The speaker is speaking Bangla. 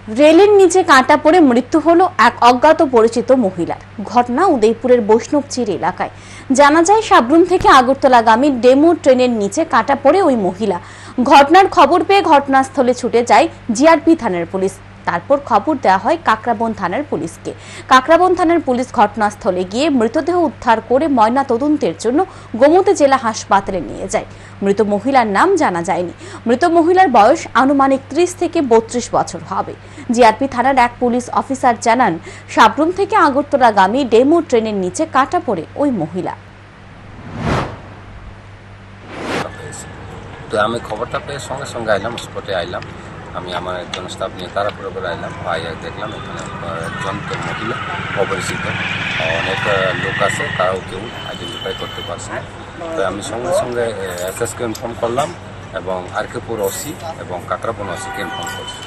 রেলের নিচে কাঁটা পড়ে মৃত্যু হলো এক অজ্ঞাত পরিচিত মহিলার। ঘটনা উদয়পুরের বৈষ্ণবচির এলাকায়। জানা যায়, সাবরুম থেকে আগরতলাগামী ডেমো ট্রেনের নিচে কাঁটা পড়ে ওই মহিলা। ঘটনার খবর পেয়ে ঘটনাস্থলে ছুটে যায় জিআরপি থানার পুলিশ। তারপর খবর দেওয়া হয় কাকরাবন থানার পুলিশকে। কাকরাবন থানার পুলিশ ঘটনাস্থলে গিয়ে মৃতদেহ উদ্ধার করে ময়না তদন্তের জন্য গোমতী জেলা হাসপাতালে নিয়ে যায়। মৃত মহিলার নাম জানা যায়নি। মৃত মহিলার বয়স আনুমানিক 30 থেকে 32 বছর হবে। জিআরপি থানার এক পুলিশ অফিসার জানান, সাবরুম থেকে আগরতলাগামী ডেমো ট্রেনের নিচে কাটা পড়ে ওই মহিলা। তো আমি খবরটা পেয়ে সঙ্গে সঙ্গে আইলাম, স্পটে আইলাম। আমি আমার একজন স্টাফ নিয়ে তাড়াহুড়ো করে আইলাম। দেখলাম এখানে একজন তো মহিলা অপরিচিত, অনেক লোক আছে, তারাও কেউ আইডেন্টিফাই করতে পারছে না। তো আমি সঙ্গে সঙ্গে এসএসকে ইনফর্ম করলাম এবং আরকেপুর ওসি এবং কাকরাবন ওসিকে ইনফর্ম করছি।